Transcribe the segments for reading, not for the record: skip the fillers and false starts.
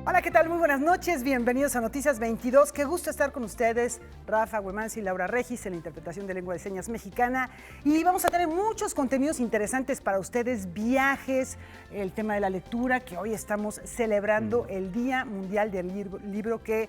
Hola, ¿qué tal? Muy buenas noches, bienvenidos a Noticias 22. Qué gusto estar con ustedes, Rafa Güemansi y Laura Regis en la interpretación de lengua de señas mexicana. Y vamos a tener muchos contenidos interesantes para ustedes, viajes, el tema de la lectura, que hoy estamos celebrando el Día Mundial del Libro que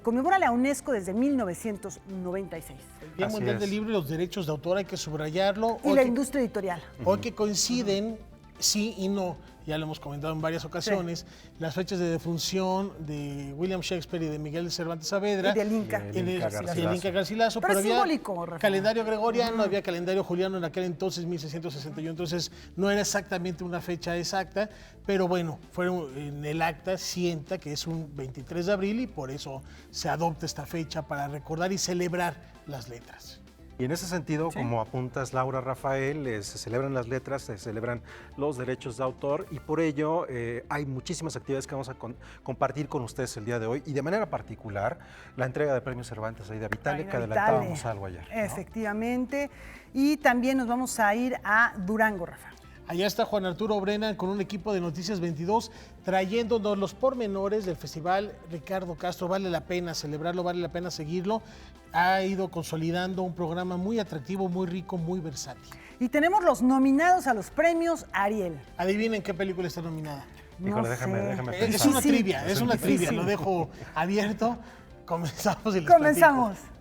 conmemora la UNESCO desde 1996. El Día Mundial del Libro y los derechos de autor, hay que subrayarlo. Y la industria editorial. Hoy que coinciden, sí y no, ya lo hemos comentado en varias ocasiones, las fechas de defunción de William Shakespeare y de Miguel de Cervantes Saavedra. Y del Inca. Y del Inca Garcilaso. Pero es había simbólico, Rafa. calendario gregoriano, había calendario juliano en aquel entonces, 1661, entonces no era exactamente una fecha exacta, pero bueno, fueron en el acta sienta que es un 23 de abril y por eso se adopta esta fecha para recordar y celebrar las letras. Y en ese sentido, como apuntas Laura, Rafael, se celebran las letras, se celebran los derechos de autor y por ello hay muchísimas actividades que vamos a compartir con ustedes el día de hoy y de manera particular la entrega de premios Cervantes Aida Vitale, que adelantábamos algo ayer, ¿no? Efectivamente, y también nos vamos a ir a Durango, Rafa. Allá está Juan Arturo Brennan con un equipo de Noticias 22 trayéndonos los pormenores del festival Ricardo Castro. Vale la pena celebrarlo, vale la pena seguirlo. Ha ido consolidando un programa muy atractivo, muy rico, muy versátil. Y tenemos los nominados a los premios Ariel. Adivinen qué película está nominada. Híjole, déjame pensar. Es una trivia, es una trivia, lo dejo abierto. Comenzamos y les Comenzamos. platico.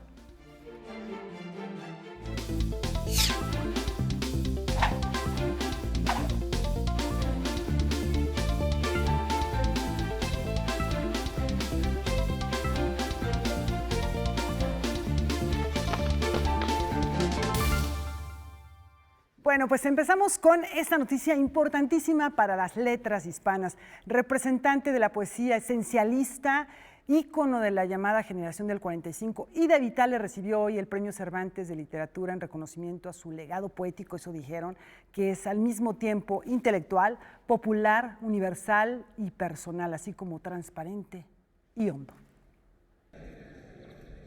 Bueno, pues empezamos con esta noticia importantísima para las letras hispanas. Representante de la poesía esencialista, ícono de la llamada generación del 45, Aida Vitale recibió hoy el Premio Cervantes de Literatura en reconocimiento a su legado poético, eso dijeron, que es al mismo tiempo intelectual, popular, universal y personal, así como transparente y hondo.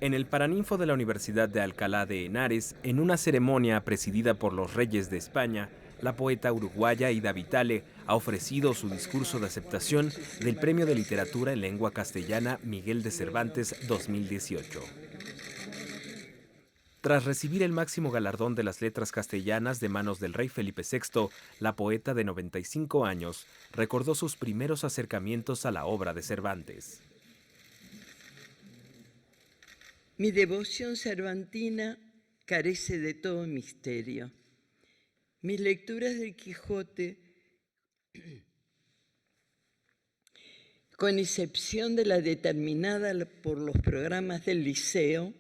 En el Paraninfo de la Universidad de Alcalá de Henares, en una ceremonia presidida por los reyes de España, la poeta uruguaya Aida Vitale ha ofrecido su discurso de aceptación del Premio de Literatura en Lengua Castellana Miguel de Cervantes 2018. Tras recibir el máximo galardón de las letras castellanas de manos del rey Felipe VI, la poeta de 95 años recordó sus primeros acercamientos a la obra de Cervantes. Mi devoción cervantina carece de todo misterio. Mis lecturas del Quijote, con excepción de la determinada por los programas del liceo,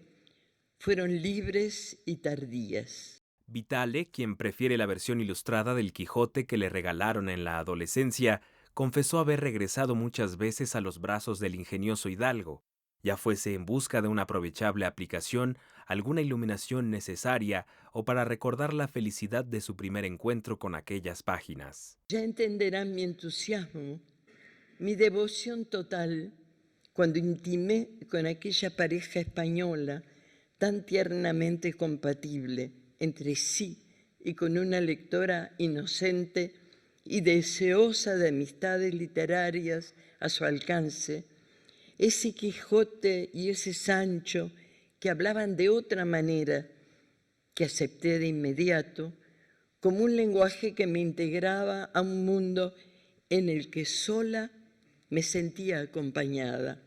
fueron libres y tardías. Vitale, quien prefiere la versión ilustrada del Quijote que le regalaron en la adolescencia, confesó haber regresado muchas veces a los brazos del ingenioso hidalgo, ya fuese en busca de una aprovechable aplicación, alguna iluminación necesaria o para recordar la felicidad de su primer encuentro con aquellas páginas. Ya entenderán mi entusiasmo, mi devoción total, cuando intimé con aquella pareja española tan tiernamente compatible entre sí y con una lectora inocente y deseosa de amistades literarias a su alcance, ese Quijote y ese Sancho que hablaban de otra manera, que acepté de inmediato, como un lenguaje que me integraba a un mundo en el que sola me sentía acompañada,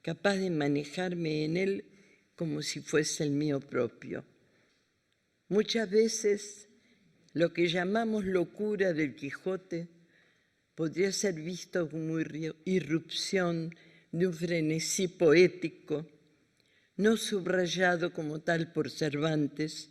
capaz de manejarme en él como si fuese el mío propio. Muchas veces lo que llamamos locura del Quijote podría ser visto como irrupción de un frenesí poético, no subrayado como tal por Cervantes,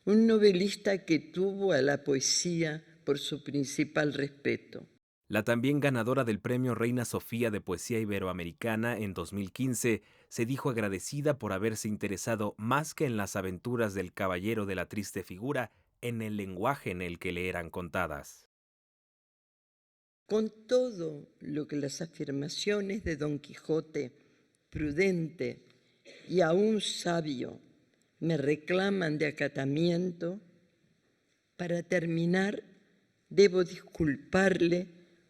un novelista que tuvo a la poesía por su principal respeto. La también ganadora del Premio Reina Sofía de Poesía Iberoamericana en 2015 se dijo agradecida por haberse interesado más que en las aventuras del caballero de la triste figura, en el lenguaje en el que le eran contadas. Con todo lo que las afirmaciones de Don Quijote, prudente y aún sabio, me reclaman de acatamiento, para terminar debo disculparle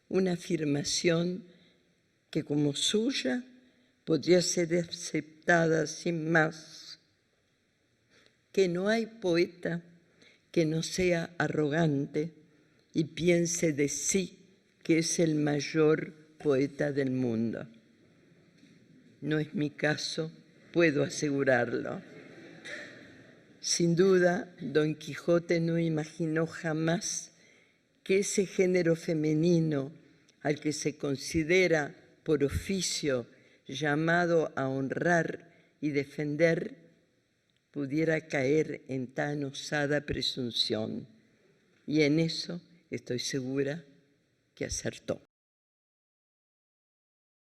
una afirmación que como suya podría ser aceptada sin más, que no hay poeta que no sea arrogante y piense de sí que es el mayor poeta del mundo. No es mi caso, puedo asegurarlo. Sin duda, Don Quijote no imaginó jamás que ese género femenino al que se considera por oficio llamado a honrar y defender pudiera caer en tan osada presunción. Y en eso estoy segura que acertó.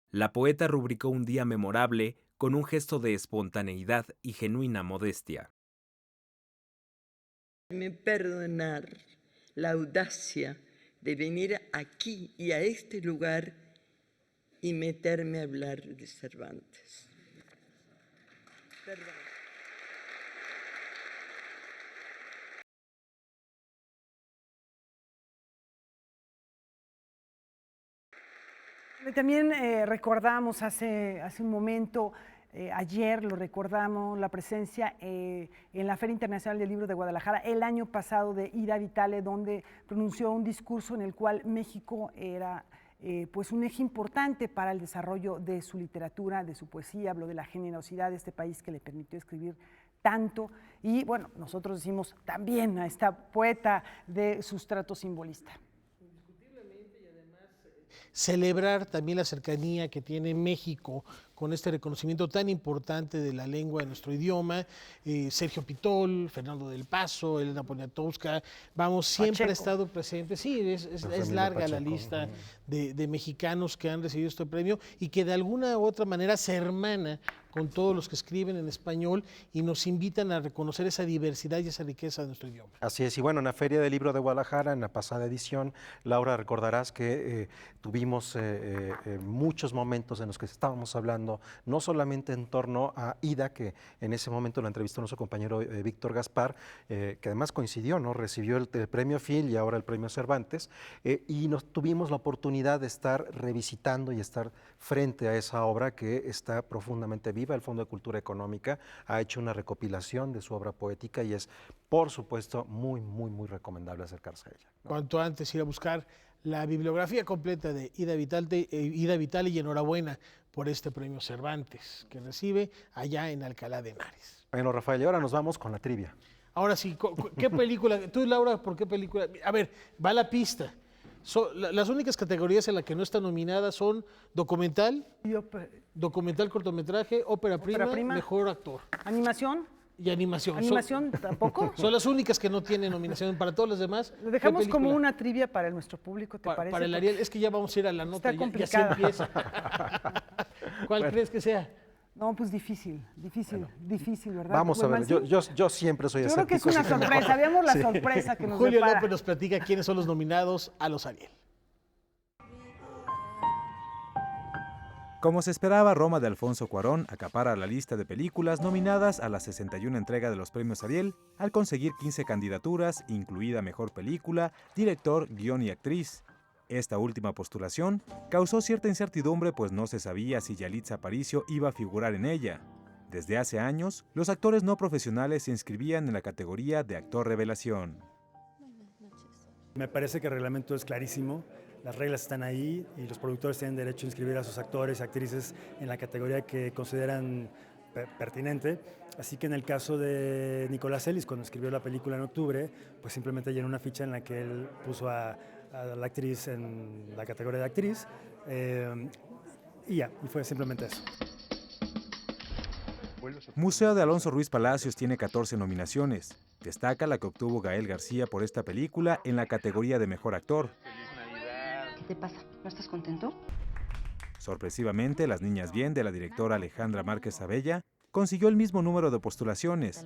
La poeta rubricó un día memorable con un gesto de espontaneidad y genuina modestia. Me perdonar la audacia de venir aquí y a este lugar y meterme a hablar de Cervantes. Perdón. También recordamos hace un momento, ayer lo recordamos, la presencia en la Feria Internacional del Libro de Guadalajara el año pasado de Ida Vitale, donde pronunció un discurso en el cual México era pues un eje importante para el desarrollo de su literatura, de su poesía. Habló de la generosidad de este país que le permitió escribir tanto, y bueno, nosotros decimos también a esta poeta de sustrato simbolista. Celebrar también la cercanía que tiene México con este reconocimiento tan importante de la lengua de nuestro idioma. Sergio Pitol, Fernando del Paso, Elena Poniatowska, vamos, siempre Pacheco. ha estado presente. Sí, es larga la lista de mexicanos que han recibido este premio y que de alguna u otra manera se hermana con todos los que escriben en español y nos invitan a reconocer esa diversidad y esa riqueza de nuestro idioma. Así es, y bueno, en la Feria del Libro de Guadalajara, en la pasada edición, Laura, recordarás que tuvimos muchos momentos en los que estábamos hablando, no solamente en torno a Ida, que en ese momento la entrevistó nuestro compañero Víctor Gaspar, que además coincidió, ¿no? Recibió el premio Phil y ahora el premio Cervantes, y tuvimos la oportunidad de estar revisitando y estar frente a esa obra que está profundamente viva. El Fondo de Cultura Económica ha hecho una recopilación de su obra poética y es, por supuesto, muy, muy, muy recomendable acercarse a ella, ¿no? Cuanto antes ir a buscar la bibliografía completa de Ida Vitale, y enhorabuena por este premio Cervantes que recibe allá en Alcalá de Henares. Bueno, Rafael, y ahora nos vamos con la trivia. Ahora sí, ¿qué película? Tú, Laura, ¿por qué película? A ver, va la pista. Las únicas categorías en las que no está nominada son documental, cortometraje, ópera prima, mejor actor ¿Animación? y animación. ¿Animación tampoco? Son las únicas que no tienen nominación. Para todos los demás, Lo dejamos como una trivia para nuestro público, ¿te parece? Para el Ariel, es que ya vamos a ir a la nota, Está ya se complicada. empieza. ¿Cuál crees que sea? No, pues difícil, ¿verdad? Vamos a ver, Mansi? yo siempre soy Yo creo que es escéptico, una así que mejor- sorpresa, veamos la Sí. sorpresa que nos Julio depara. López nos platica quiénes son los nominados a los Ariel. Como se esperaba, Roma de Alfonso Cuarón acapara la lista de películas nominadas a la 61 entrega de los premios Ariel al conseguir 15 candidaturas, incluida Mejor Película, Director, Guión y Actriz. Esta última postulación causó cierta incertidumbre, pues no se sabía si Yalitza Aparicio iba a figurar en ella. Desde hace años, los actores no profesionales se inscribían en la categoría de actor revelación. Me parece que el reglamento es clarísimo, las reglas están ahí y los productores tienen derecho a inscribir a sus actores y actrices en la categoría que consideran pertinente. Así que en el caso de Nicolás Ellis, cuando escribió la película en octubre, pues simplemente llenó una ficha en la que él puso a la actriz en la categoría de actriz y fue simplemente eso. Museo de Alonso Ruiz Palacios tiene 14 nominaciones. Destaca la que obtuvo Gael García por esta película en la categoría de Mejor Actor. ¿Qué te pasa? ¿No estás contento? Sorpresivamente, Las Niñas Bien, de la directora Alejandra Márquez Abella, consiguió el mismo número de postulaciones.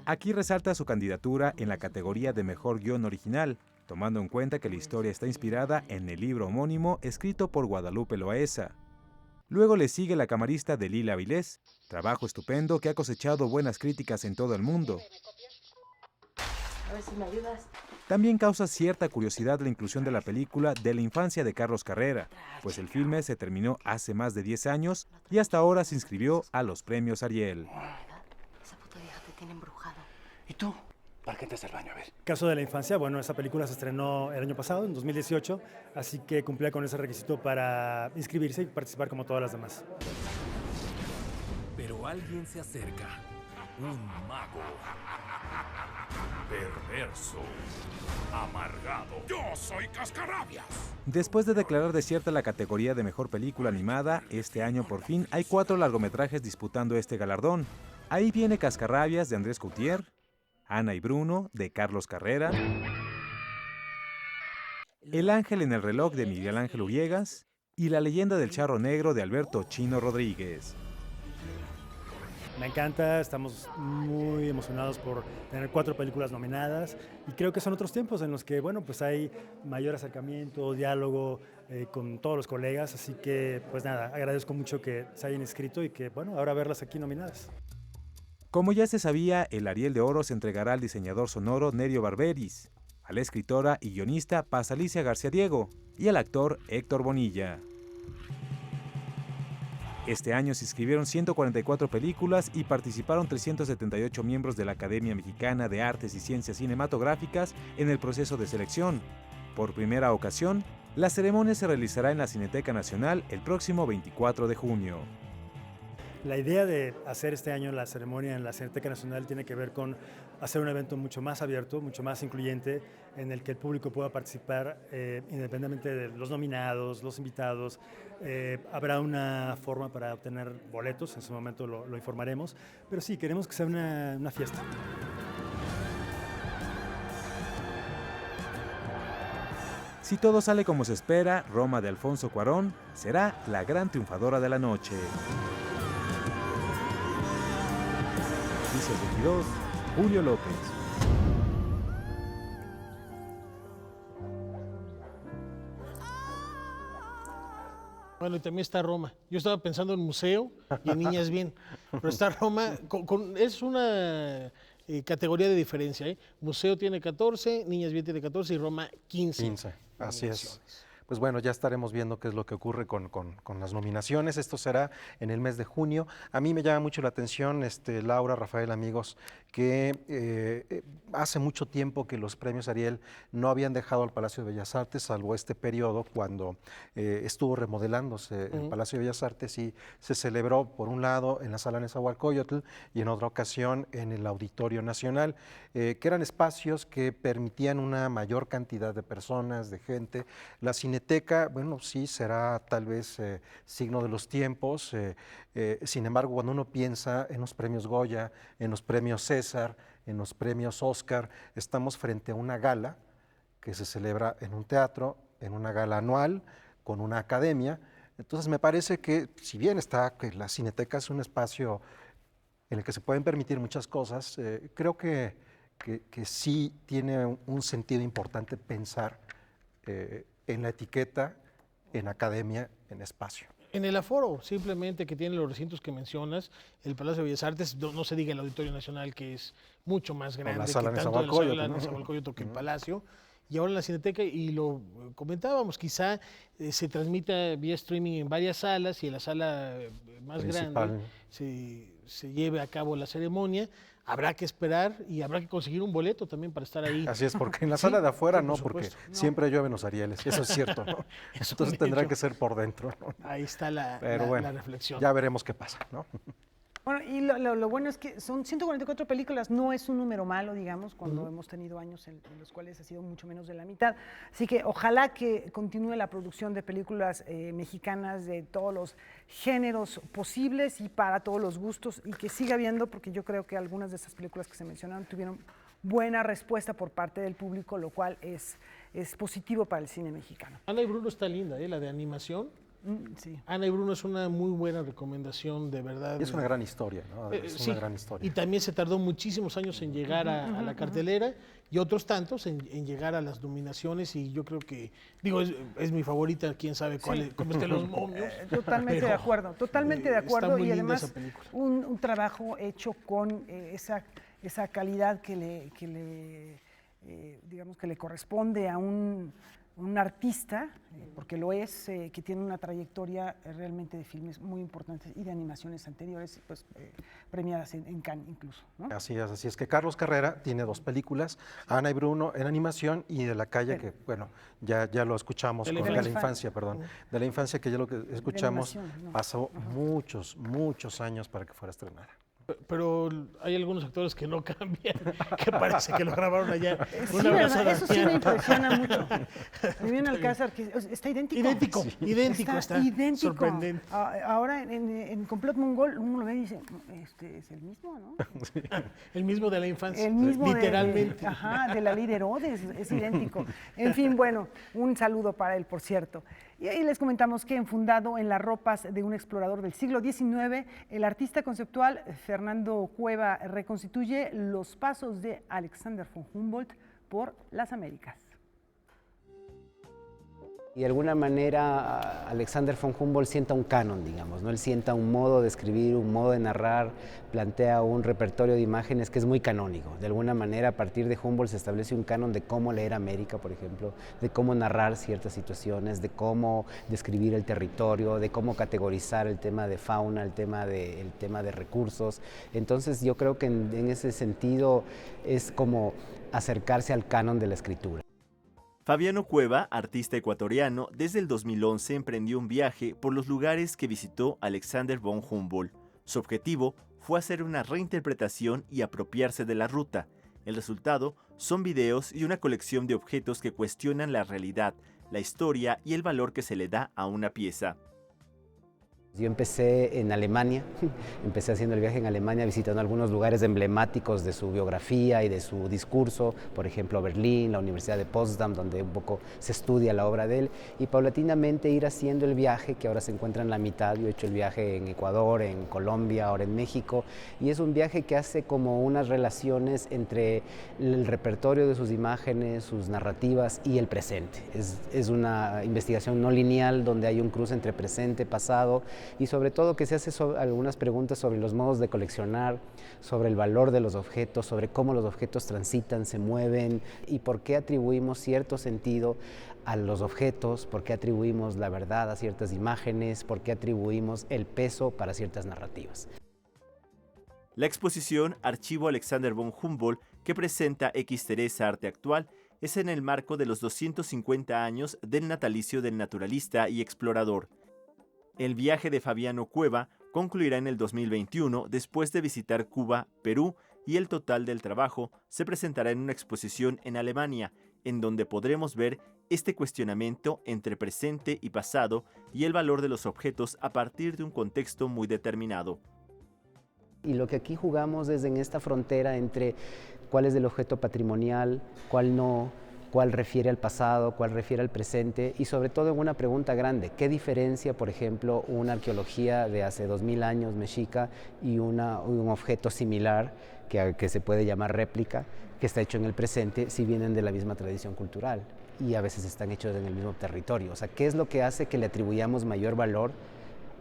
Aquí resalta su candidatura en la categoría de Mejor Guión Original, tomando en cuenta que la historia está inspirada en el libro homónimo escrito por Guadalupe Loaesa. Luego le sigue La camarista de Lila Vilés, trabajo estupendo que ha cosechado buenas críticas en todo el mundo. A ver si me ayudas. También causa cierta curiosidad la inclusión de la película de la infancia de Carlos Carrera, pues el filme se terminó hace más de 10 años y hasta ahora se inscribió a los premios Ariel. Esa puta vieja te tiene embrujado. ¿Y tú? ¿Para qué te haces el baño? A ver. Caso de la infancia, bueno, esa película se estrenó el año pasado, en 2018, así que cumplía con ese requisito para inscribirse y participar como todas las demás. Pero alguien se acerca. Un mago. Perverso. Amargado. ¡Yo soy Cascarrabias! Después de declarar desierta la categoría de mejor película animada, este año por fin hay 4 largometrajes disputando este galardón. Ahí viene Cascarrabias de Andrés Coutier, Ana y Bruno de Carlos Carrera, El ángel en el reloj de Miguel Ángel Uriegas y La leyenda del charro negro de Alberto Chino Rodríguez. Me encanta, estamos muy emocionados por tener 4 películas nominadas y creo que son otros tiempos en los que, bueno, pues hay mayor acercamiento, diálogo con todos los colegas, así que, pues nada, agradezco mucho que se hayan inscrito y que, bueno, ahora verlas aquí nominadas. Como ya se sabía, el Ariel de Oro se entregará al diseñador sonoro Nerio Barberis, a la escritora y guionista Paz Alicia García Diego y al actor Héctor Bonilla. Este año se inscribieron 144 películas y participaron 378 miembros de la Academia Mexicana de Artes y Ciencias Cinematográficas en el proceso de selección. Por primera ocasión, la ceremonia se realizará en la Cineteca Nacional el próximo 24 de junio. La idea de hacer este año la ceremonia en la Cineteca Nacional tiene que ver con hacer un evento mucho más abierto, mucho más incluyente, en el que el público pueda participar independientemente de los nominados, los invitados. Habrá una forma para obtener boletos, en su momento lo informaremos, pero sí, queremos que sea una fiesta. Si todo sale como se espera, Roma de Alfonso Cuarón será la gran triunfadora de la noche. Noticias 22, Julio López. Bueno, y también está Roma. Yo estaba pensando en museo y en Niñas Bien, pero está Roma, es una categoría de diferencia. Museo tiene 14, Niñas Bien tiene 14 y Roma 15. 15, así es. Pues bueno, ya estaremos viendo qué es lo que ocurre con las nominaciones. Esto será en el mes de junio. A mí me llama mucho la atención, Laura, Rafael, amigos, que hace mucho tiempo que los premios Ariel no habían dejado al Palacio de Bellas Artes, salvo este periodo cuando estuvo remodelándose el Palacio de Bellas Artes y se celebró, por un lado, en la Sala Nezahualcóyotl y en otra ocasión en el Auditorio Nacional, que eran espacios que permitían una mayor cantidad de personas, de gente. La Cineteca, bueno, sí, será tal vez signo de los tiempos. Sin embargo, cuando uno piensa en los premios Goya, en los premios César, en los premios Oscar, estamos frente a una gala que se celebra en un teatro, en una gala anual, con una academia. Entonces me parece que, si bien que la Cineteca es un espacio en el que se pueden permitir muchas cosas, creo que sí tiene un sentido importante pensar en la etiqueta, en academia, en espacio. En el aforo, simplemente, que tiene los recintos que mencionas, el Palacio de Bellas Artes, no se diga el Auditorio Nacional, que es mucho más grande la Sala que tanto la Sala ¿no? Nezahualcóyotl que el Palacio, y ahora en la Cineteca, y lo comentábamos, quizá se transmita vía streaming en varias salas, y en la sala más grande se lleve a cabo la ceremonia. Habrá que esperar y habrá que conseguir un boleto también para estar ahí. Así es, porque en la sala de afuera no, porque siempre llueven los Arieles, eso es cierto, ¿no? Entonces tendrá que ser por dentro, ¿no? Ahí está la reflexión. Ya veremos qué pasa, ¿no? Bueno, y lo bueno es que son 144 películas, no es un número malo, digamos, cuando hemos tenido años en los cuales ha sido mucho menos de la mitad. Así que ojalá que continúe la producción de películas mexicanas de todos los géneros posibles y para todos los gustos, y que siga habiendo, porque yo creo que algunas de esas películas que se mencionaron tuvieron buena respuesta por parte del público, lo cual es positivo para el cine mexicano. Ana y Bruno está linda, la de animación. Sí. Ana y Bruno es una muy buena recomendación, de verdad. Y es una gran historia, ¿no? Es una gran historia. Y también se tardó muchísimos años en llegar a la cartelera y otros tantos en llegar a las nominaciones, y yo creo que, es mi favorita, quién sabe cómo estén los momios. Totalmente de acuerdo, y además un trabajo hecho con esa calidad que le digamos que le corresponde a un artista, porque lo es, que tiene una trayectoria realmente de filmes muy importantes y de animaciones anteriores, pues premiadas en Cannes incluso, ¿no? Así es que Carlos Carrera tiene 2 películas, Ana y Bruno en animación y De la calle, que bueno, ya lo escuchamos, De la de la infancia. infancia, perdón, de la infancia, que ya lo que escuchamos, animación, ¿no? pasó muchos años para que fuera estrenada. Pero hay algunos actores que no cambian, que parece que lo grabaron allá. Sí, Un abrazo a ¿verdad? Eso sí me Damián. impresiona mucho. Vivian Alcázar, que está idéntico. Idéntico, está idéntico. sorprendente. Ahora en Complot Mongol uno lo ve y dice, este es el mismo, ¿no? El mismo de la infancia, El mismo literalmente. de la ley de Herodes, es idéntico. En fin, bueno, un saludo para él, por cierto. Y ahí les comentamos que enfundado en las ropas de un explorador del siglo XIX, el artista conceptual Fernando Cueva reconstituye los pasos de Alexander von Humboldt por las Américas. Y de alguna manera Alexander von Humboldt sienta un canon, digamos, ¿no? Él sienta un modo de escribir, un modo de narrar, plantea un repertorio de imágenes que es muy canónico. De alguna manera, a partir de Humboldt se establece un canon de cómo leer América, por ejemplo, de cómo narrar ciertas situaciones, de cómo describir el territorio, de cómo categorizar el tema de fauna, el tema de recursos. Entonces yo creo que en ese sentido es como acercarse al canon de la escritura. Fabiano Cueva, artista ecuatoriano, desde el 2011 emprendió un viaje por los lugares que visitó Alexander von Humboldt. Su objetivo fue hacer una reinterpretación y apropiarse de la ruta. El resultado son videos y una colección de objetos que cuestionan la realidad, la historia y el valor que se le da a una pieza. Yo empecé en Alemania, empecé haciendo el viaje en Alemania visitando algunos lugares emblemáticos de su biografía y de su discurso, por ejemplo Berlín, la Universidad de Potsdam, donde un poco se estudia la obra de él, y paulatinamente ir haciendo el viaje, que ahora se encuentra en la mitad. Yo he hecho el viaje en Ecuador, en Colombia, ahora en México, y es un viaje que hace como unas relaciones entre el repertorio de sus imágenes, sus narrativas y el presente. Es una investigación no lineal donde hay un cruce entre presente, pasado, y sobre todo que se hace algunas preguntas sobre los modos de coleccionar, sobre el valor de los objetos, sobre cómo los objetos transitan, se mueven y por qué atribuimos cierto sentido a los objetos, por qué atribuimos la verdad a ciertas imágenes, por qué atribuimos el peso para ciertas narrativas. La exposición Archivo Alexander von Humboldt, que presenta X Teresa Arte Actual, es en el marco de los 250 años del natalicio del naturalista y explorador. El viaje de Fabiano Cueva concluirá en el 2021 después de visitar Cuba, Perú, y el total del trabajo se presentará en una exposición en Alemania, en donde podremos ver este cuestionamiento entre presente y pasado y el valor de los objetos a partir de un contexto muy determinado. Y lo que aquí jugamos es en esta frontera entre cuál es el objeto patrimonial, cuál no, cuál refiere al pasado, cuál refiere al presente, y sobre todo en una pregunta grande: ¿qué diferencia, por ejemplo, una arqueología de hace 2000 años mexica y un objeto similar que se puede llamar réplica, que está hecho en el presente, si vienen de la misma tradición cultural y a veces están hechos en el mismo territorio? O sea, ¿qué es lo que hace que le atribuyamos mayor valor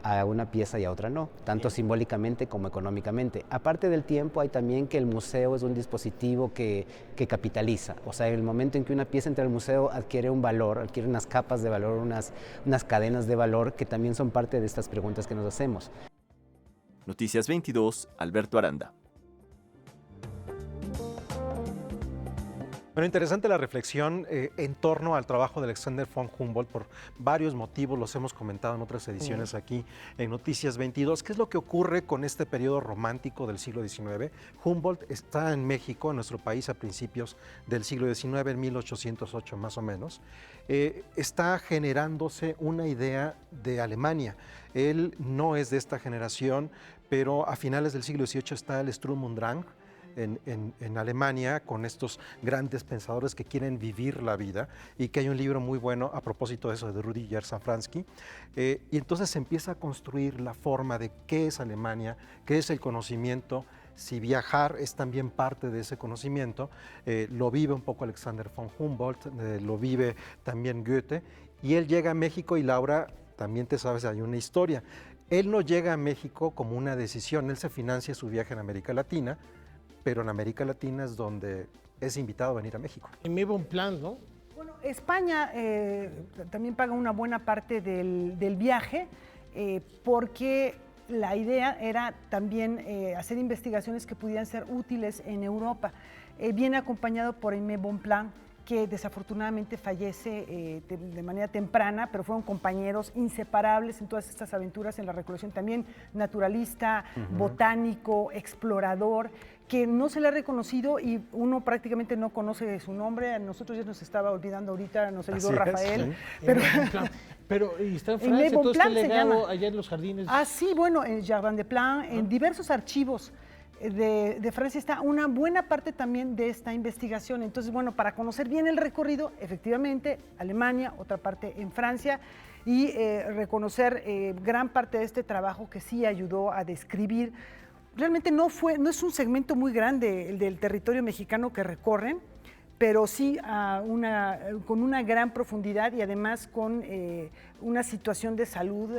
a una pieza y a otra no, tanto simbólicamente como económicamente? Aparte del tiempo, hay también que el museo es un dispositivo que capitaliza. O sea, en el momento en que una pieza entra al museo adquiere un valor, adquiere unas capas de valor, unas cadenas de valor que también son parte de estas preguntas que nos hacemos. Noticias 22, Alberto Aranda. Bueno, interesante la reflexión en torno al trabajo de Alexander von Humboldt por varios motivos, los hemos comentado en otras ediciones aquí en Noticias 22. ¿Qué es lo que ocurre con este periodo romántico del siglo XIX? Humboldt está en México, en nuestro país, a principios del siglo XIX, en 1808 más o menos. Está generándose una idea de Alemania. Él no es de esta generación, pero a finales del siglo XVIII está el Sturm und Drang en Alemania, con estos grandes pensadores que quieren vivir la vida, y que hay un libro muy bueno a propósito de eso de Rudyard Safransky, y entonces se empieza a construir la forma de qué es Alemania, qué es el conocimiento, si viajar es también parte de ese conocimiento. Lo vive un poco Alexander von Humboldt, lo vive también Goethe, y él llega a México, y Laura, también te sabes, hay una historia. Él no llega a México como una decisión, él se financia su viaje en América Latina, pero en América Latina es donde es invitado a venir a México. Aimé Bonpland, ¿no? Bueno, España también paga una buena parte del viaje porque la idea era también hacer investigaciones que pudieran ser útiles en Europa. Viene acompañado por Aimé Bonpland, que desafortunadamente fallece de manera temprana, pero fueron compañeros inseparables en todas estas aventuras, en la recolección también naturalista, botánico, explorador, que no se le ha reconocido y uno prácticamente no conoce su nombre. A nosotros ya nos estaba olvidando ahorita, nos ayudó Rafael. Sí. Pero y está en Francia, todo está legado allá en los jardines. Ah, sí, bueno, en Jardin des Plantes, en diversos archivos de Francia está una buena parte también de esta investigación. Entonces, bueno, para conocer bien el recorrido, efectivamente, Alemania, otra parte en Francia, y reconocer gran parte de este trabajo que sí ayudó a describir. Realmente no es un segmento muy grande el del territorio mexicano que recorren, pero sí con una gran profundidad y además con una situación de salud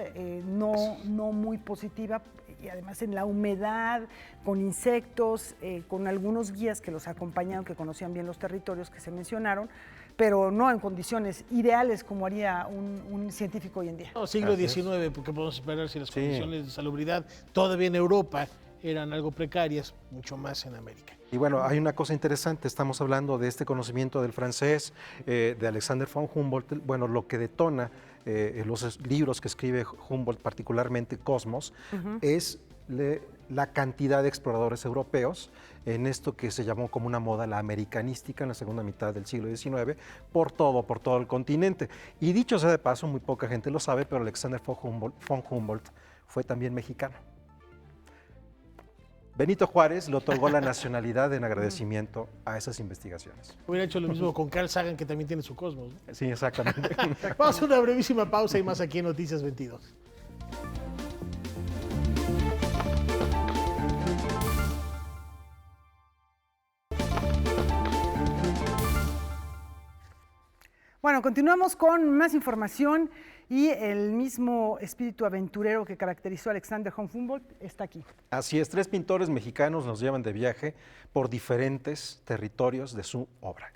no muy positiva, y además en la humedad, con insectos, con algunos guías que los acompañaron, que conocían bien los territorios que se mencionaron, pero no en condiciones ideales como haría un científico hoy en día. No, siglo XIX, porque podemos esperar si las condiciones de salubridad todavía en Europa eran algo precarias, mucho más en América. Y bueno, hay una cosa interesante, estamos hablando de este conocimiento del francés, de Alexander von Humboldt. Bueno, lo que detona los libros que escribe Humboldt, particularmente Cosmos, es la cantidad de exploradores europeos en esto que se llamó como una moda, la americanística, en la segunda mitad del siglo XIX, por todo el continente. Y dicho sea de paso, muy poca gente lo sabe, pero Alexander von Humboldt fue también mexicano. Benito Juárez le otorgó la nacionalidad en agradecimiento a esas investigaciones. Hubiera hecho lo mismo con Carl Sagan, que también tiene su Cosmos, ¿no? Sí, exactamente. Vamos a una brevísima pausa y más aquí en Noticias 22. Bueno, continuamos con más información y el mismo espíritu aventurero que caracterizó a Alexander von Humboldt está aquí. Así es, 3 pintores mexicanos nos llevan de viaje por diferentes territorios de su obra.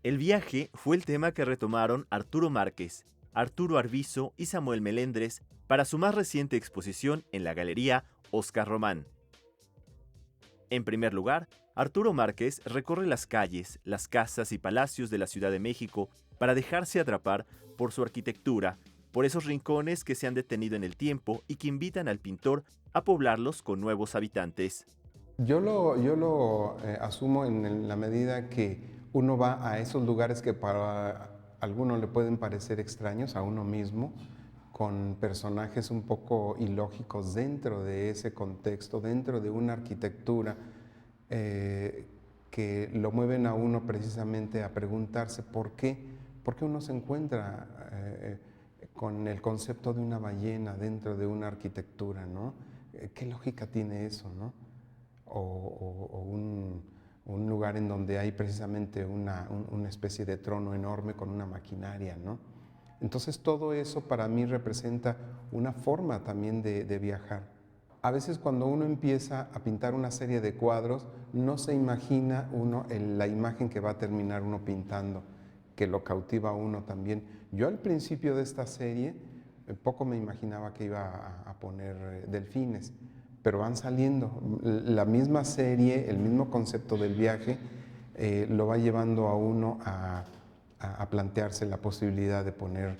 El viaje fue el tema que retomaron Arturo Márquez, Arturo Arvizu y Samuel Melendres para su más reciente exposición en la Galería Óscar Román. En primer lugar, Arturo Márquez recorre las calles, las casas y palacios de la Ciudad de México para dejarse atrapar por su arquitectura, por esos rincones que se han detenido en el tiempo y que invitan al pintor a poblarlos con nuevos habitantes. Yo lo asumo en la medida que uno va a esos lugares que para algunos le pueden parecer extraños, a uno mismo, con personajes un poco ilógicos dentro de ese contexto, dentro de una arquitectura que lo mueven a uno precisamente a preguntarse por qué uno se encuentra con el concepto de una ballena dentro de una arquitectura, ¿no? ¿Qué lógica tiene eso, no? O un lugar en donde hay precisamente una especie de trono enorme con una maquinaria, ¿no? Entonces todo eso para mí representa una forma también de viajar. A veces cuando uno empieza a pintar una serie de cuadros, no se imagina uno la imagen que va a terminar uno pintando, que lo cautiva a uno también. Yo al principio de esta serie poco me imaginaba que iba a poner delfines, pero van saliendo. La misma serie, el mismo concepto del viaje, lo va llevando a uno a plantearse la posibilidad de poner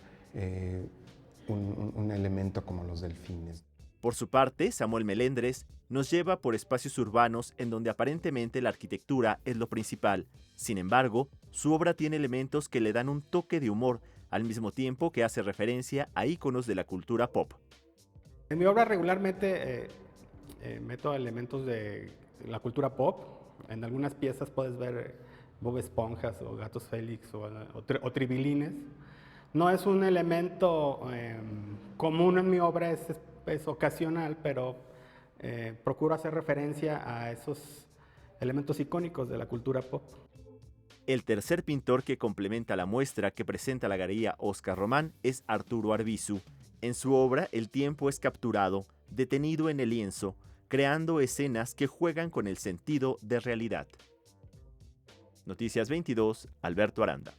un elemento como los delfines. Por su parte, Samuel Melendres nos lleva por espacios urbanos en donde aparentemente la arquitectura es lo principal. Sin embargo, su obra tiene elementos que le dan un toque de humor, al mismo tiempo que hace referencia a íconos de la cultura pop. En mi obra regularmente meto elementos de la cultura pop. En algunas piezas puedes ver Bob Esponjas o Gatos Félix o Tribilines. No es un elemento común en mi obra, es ocasional, pero procuro hacer referencia a esos elementos icónicos de la cultura pop. El tercer pintor que complementa la muestra que presenta la Galería Óscar Román es Arturo Arvizu. En su obra, el tiempo es capturado, detenido en el lienzo, creando escenas que juegan con el sentido de realidad. Noticias 22, Alberto Aranda.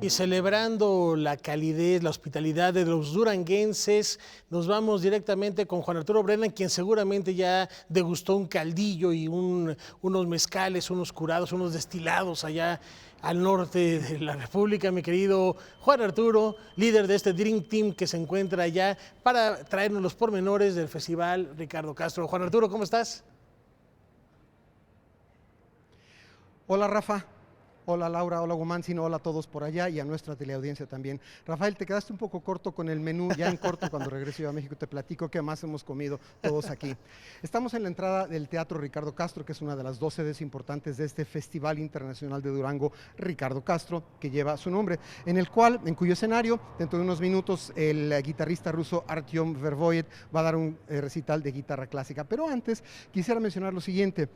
Y celebrando la calidez, la hospitalidad de los duranguenses, nos vamos directamente con Juan Arturo Brennan, quien seguramente ya degustó un caldillo y unos mezcales, unos curados, unos destilados allá al norte de la República. Mi querido Juan Arturo, líder de este Dream Team que se encuentra allá para traernos los pormenores del Festival Ricardo Castro. Juan Arturo, ¿cómo estás? Hola, Rafa. Hola Laura, hola Gumantzin, hola a todos por allá y a nuestra teleaudiencia también. Rafael, te quedaste un poco corto con el menú, ya en corto cuando regrese yo a México te platico qué más hemos comido todos aquí. Estamos en la entrada del Teatro Ricardo Castro, que es una de las 2 sedes importantes de este Festival Internacional de Durango Ricardo Castro, que lleva su nombre, en cuyo escenario, dentro de unos minutos, el guitarrista ruso Artyom Vervoyev va a dar un recital de guitarra clásica. Pero antes, quisiera mencionar lo siguiente.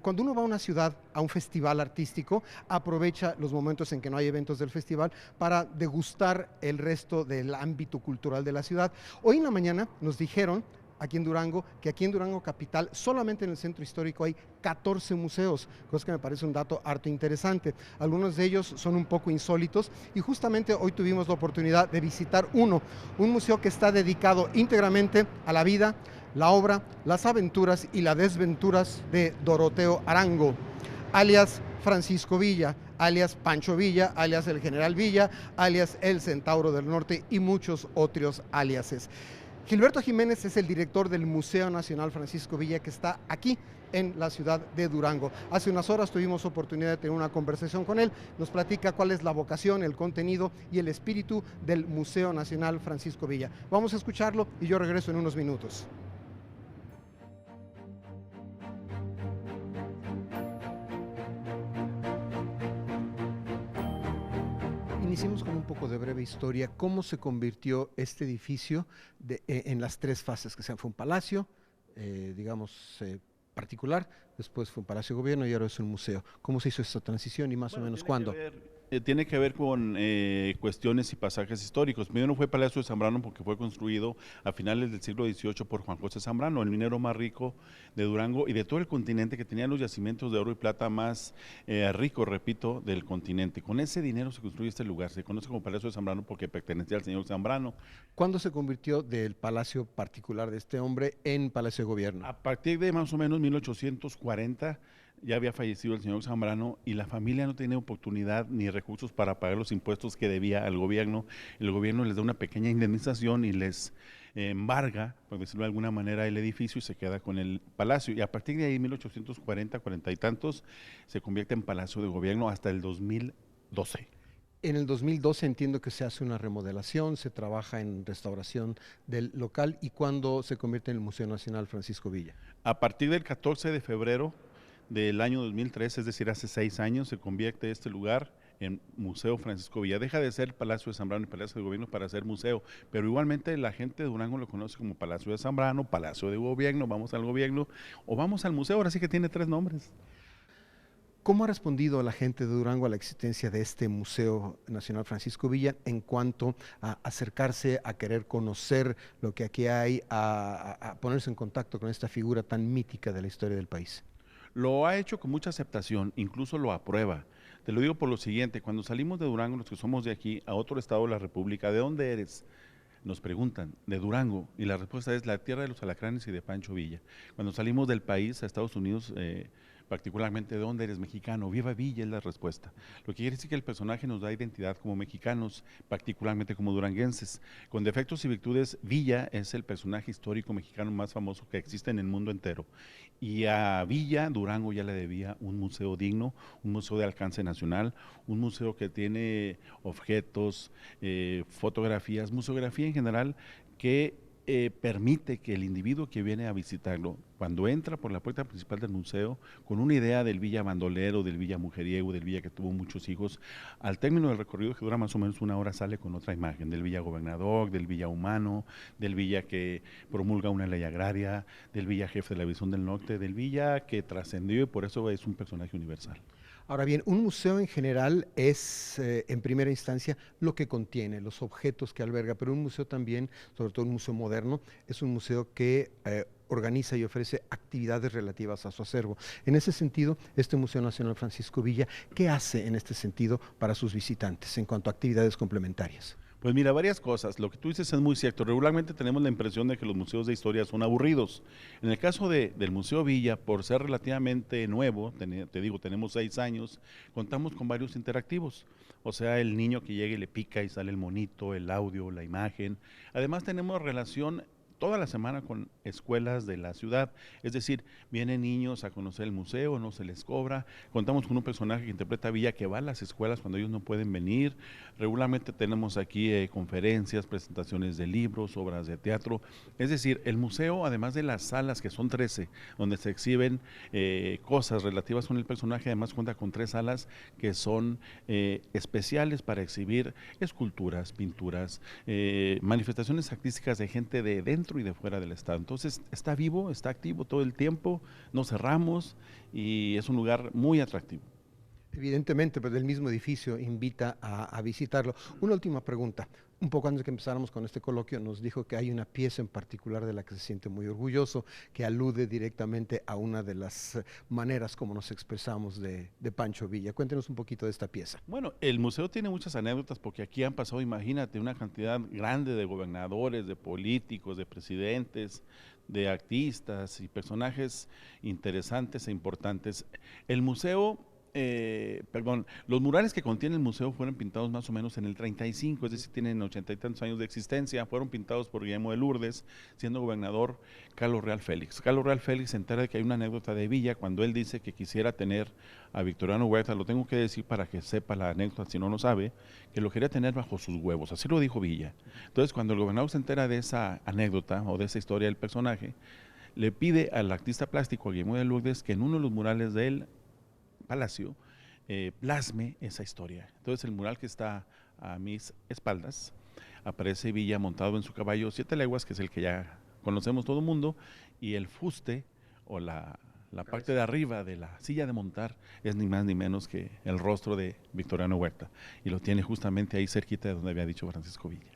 Cuando uno va a una ciudad, a un festival artístico, aprovecha los momentos en que no hay eventos del festival para degustar el resto del ámbito cultural de la ciudad. Hoy en la mañana nos dijeron aquí en Durango, que aquí en Durango Capital, solamente en el centro histórico hay 14 museos, cosa que me parece un dato harto interesante. Algunos de ellos son un poco insólitos y justamente hoy tuvimos la oportunidad de visitar un museo que está dedicado íntegramente a la vida, la obra, las aventuras y las desventuras de Doroteo Arango, alias Francisco Villa, alias Pancho Villa, alias el General Villa, alias el Centauro del Norte y muchos otros aliases. Gilberto Jiménez es el director del Museo Nacional Francisco Villa, que está aquí en la ciudad de Durango. Hace unas horas tuvimos oportunidad de tener una conversación con él, nos platica cuál es la vocación, el contenido y el espíritu del Museo Nacional Francisco Villa. Vamos a escucharlo y yo regreso en unos minutos. Iniciemos con un poco de breve historia. ¿Cómo se convirtió este edificio en las 3 fases? Que fue un palacio, particular, después fue un palacio de gobierno y ahora es un museo. ¿Cómo se hizo esta transición y más o menos cuándo? Tiene que ver con cuestiones y pasajes históricos. Primero fue Palacio de Zambrano porque fue construido a finales del siglo XVIII por Juan José Zambrano, el minero más rico de Durango y de todo el continente, que tenía los yacimientos de oro y plata más ricos, repito, del continente. Con ese dinero se construye este lugar, se conoce como Palacio de Zambrano porque pertenecía al señor Zambrano. ¿Cuándo se convirtió del palacio particular de este hombre en Palacio de Gobierno? A partir de más o menos 1840, ya había fallecido el señor Zambrano y la familia no tenía oportunidad ni recursos para pagar los impuestos que debía al gobierno. El gobierno les da una pequeña indemnización y les embarga, por decirlo de alguna manera, el edificio y se queda con el palacio. Y a partir de ahí, 1840, 40 y tantos, se convierte en Palacio de Gobierno hasta el 2012. En el 2012 entiendo que se hace una remodelación, se trabaja en restauración del local. ¿Y cuándo se convierte en el Museo Nacional Francisco Villa? A partir del 14 de febrero del año 2003, es decir, hace 6 años, se convierte este lugar en Museo Francisco Villa. Deja de ser Palacio de Zambrano y Palacio de Gobierno para ser museo, pero igualmente la gente de Durango lo conoce como Palacio de Zambrano, Palacio de Gobierno, vamos al gobierno o vamos al museo, ahora sí que tiene 3 nombres. ¿Cómo ha respondido la gente de Durango a la existencia de este Museo Nacional Francisco Villa en cuanto a acercarse, a querer conocer lo que aquí hay, a ponerse en contacto con esta figura tan mítica de la historia del país? Lo ha hecho con mucha aceptación, incluso lo aprueba. Te lo digo por lo siguiente, cuando salimos de Durango, los que somos de aquí, a otro estado de la República, ¿de dónde eres? Nos preguntan, de Durango, y la respuesta es la tierra de los alacranes y de Pancho Villa. Cuando salimos del país a Estados Unidos, particularmente, ¿de dónde eres? Mexicano, viva Villa es la respuesta. Lo que quiere decir que el personaje nos da identidad como mexicanos, particularmente como duranguenses. Con defectos y virtudes, Villa es el personaje histórico mexicano más famoso que existe en el mundo entero. Y a Villa, Durango ya le debía un museo digno, un museo de alcance nacional, un museo que tiene objetos, fotografías, museografía en general, que permite que el individuo que viene a visitarlo, cuando entra por la puerta principal del museo, con una idea del Villa bandolero, del Villa mujeriego, del Villa que tuvo muchos hijos, al término del recorrido, que dura más o menos 1 hora, sale con otra imagen, del Villa gobernador, del Villa humano, del Villa que promulga una ley agraria, del Villa jefe de la División del Norte, del Villa que trascendió y por eso es un personaje universal. Ahora bien, un museo en general es, en primera instancia, lo que contiene, los objetos que alberga, pero un museo también, sobre todo un museo moderno, es un museo que organiza y ofrece actividades relativas a su acervo. En ese sentido, este Museo Nacional Francisco Villa, ¿qué hace en este sentido para sus visitantes en cuanto a actividades complementarias? Pues mira, varias cosas. Lo que tú dices es muy cierto. Regularmente tenemos la impresión de que los museos de historia son aburridos. En el caso del Museo Villa, por ser relativamente nuevo, te digo, tenemos 6 años, contamos con varios interactivos. O sea, el niño que llega y le pica y sale el monito, el audio, la imagen. Además tenemos relación toda la semana con escuelas de la ciudad, es decir, vienen niños a conocer el museo, no se les cobra, contamos con un personaje que interpreta a Villa que va a las escuelas cuando ellos no pueden venir, regularmente tenemos aquí conferencias, presentaciones de libros, obras de teatro, es decir, el museo, además de las salas que son 13, donde se exhiben cosas relativas con el personaje, además cuenta con 3 salas que son especiales para exhibir esculturas, pinturas, manifestaciones artísticas de gente de dentro y de fuera del estado. Entonces está vivo, está activo todo el tiempo, no cerramos y es un lugar muy atractivo. Evidentemente, pues el mismo edificio invita a visitarlo. Una última pregunta. Un poco antes de que empezáramos con este coloquio, nos dijo que hay una pieza en particular de la que se siente muy orgulloso, que alude directamente a una de las maneras como nos expresamos de Pancho Villa. Cuéntenos un poquito de esta pieza. Bueno, el museo tiene muchas anécdotas porque aquí han pasado, imagínate, una cantidad grande de gobernadores, de políticos, de presidentes, de artistas y personajes interesantes e importantes. El museo... los murales que contiene el museo fueron pintados más o menos en el 35, es decir, tienen 80 y tantos años de existencia, fueron pintados por Guillermo de Lourdes, siendo gobernador Carlos Real Félix. Carlos Real Félix se entera de que hay una anécdota de Villa cuando él dice que quisiera tener a Victoriano Huerta, lo tengo que decir para que sepa la anécdota, si no lo sabe, que lo quería tener bajo sus huevos, así lo dijo Villa. Entonces, cuando el gobernador se entera de esa anécdota o de esa historia del personaje, le pide al artista plástico, a Guillermo de Lourdes, que en uno de los murales de él Palacio, plasme esa historia. Entonces el mural que está a mis espaldas, aparece Villa montado en su caballo 7 leguas, que es el que ya conocemos todo el mundo, y el fuste o la parte de arriba de la silla de montar es ni más ni menos que el rostro de Victoriano Huerta, y lo tiene justamente ahí cerquita de donde había dicho Francisco Villa.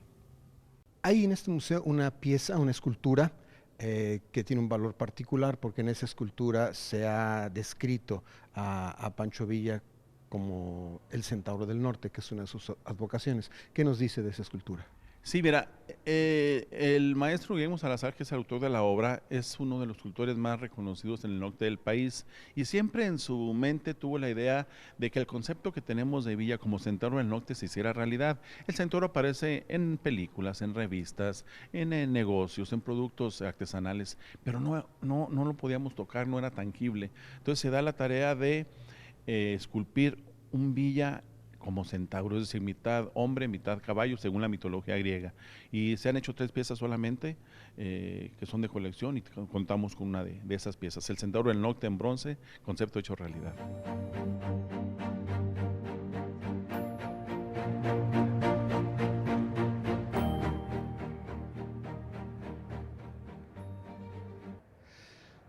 Hay en este museo una pieza, una escultura, que tiene un valor particular porque en esa escultura se ha descrito a Pancho Villa como el Centauro del Norte, que es una de sus advocaciones. ¿Qué nos dice de esa escultura? Sí, mira, el maestro Guillermo Salazar, que es el autor de la obra, es uno de los escultores más reconocidos en el norte del país y siempre en su mente tuvo la idea de que el concepto que tenemos de Villa como Centauro del Norte se hiciera realidad. El centauro aparece en películas, en revistas, en negocios, en productos artesanales, pero no lo podíamos tocar, no era tangible. Entonces se da la tarea de esculpir un Villa como centauro, es decir, mitad hombre, mitad caballo, según la mitología griega. Y se han hecho 3 piezas solamente, que son de colección, y contamos con una de esas piezas. El Centauro del Norte en bronce, concepto hecho realidad.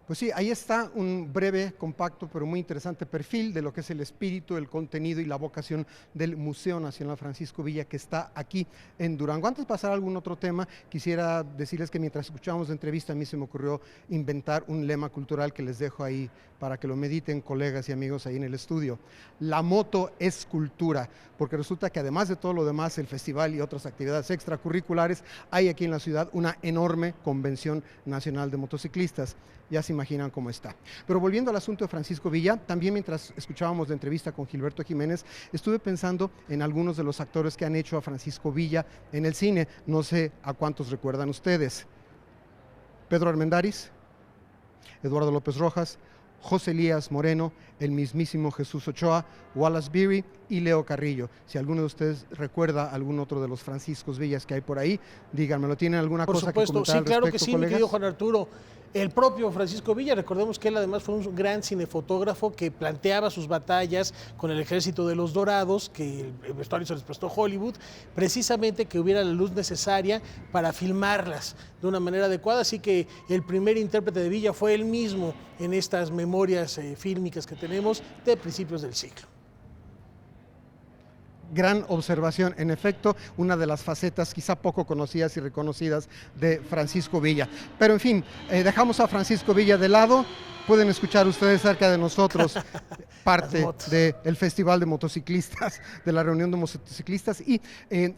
Pues sí, ahí está un breve, compacto, pero muy interesante perfil de lo que es el espíritu, el contenido y la vocación del Museo Nacional Francisco Villa, que está aquí en Durango. Antes de pasar a algún otro tema, quisiera decirles que mientras escuchábamos la entrevista, a mí se me ocurrió inventar un lema cultural que les dejo ahí para que lo mediten, colegas y amigos ahí en el estudio. La moto es cultura, porque resulta que además de todo lo demás, el festival y otras actividades extracurriculares, hay aquí en la ciudad una enorme convención nacional de motociclistas. Ya se imaginan cómo está. Pero volviendo al asunto de Francisco Villa, también mientras escuchábamos la entrevista con Gilberto Jiménez, estuve pensando en algunos de los actores que han hecho a Francisco Villa en el cine. No sé a cuántos recuerdan ustedes. Pedro Armendáriz, Eduardo López Rojas, José Elías Moreno, el mismísimo Jesús Ochoa, Wallace Beery y Leo Carrillo. Si alguno de ustedes recuerda algún otro de los Franciscos Villas que hay por ahí, díganmelo. ¿Tienen alguna Por cosa supuesto, que comentar sí, al claro que respecto, sí, colegas? mi querido Juan Arturo. El propio Francisco Villa, recordemos que él además fue un gran cinefotógrafo que planteaba sus batallas con el ejército de los Dorados, que el vestuario se les prestó Hollywood, precisamente que hubiera la luz necesaria para filmarlas de una manera adecuada, así que el primer intérprete de Villa fue él mismo en estas memorias fílmicas que tenemos de principios del siglo. Gran observación, en efecto, una de las facetas quizá poco conocidas y reconocidas de Francisco Villa. Pero en fin, dejamos a Francisco Villa de lado. Pueden escuchar ustedes cerca de nosotros parte del Festival de Motociclistas, de la reunión de motociclistas. Y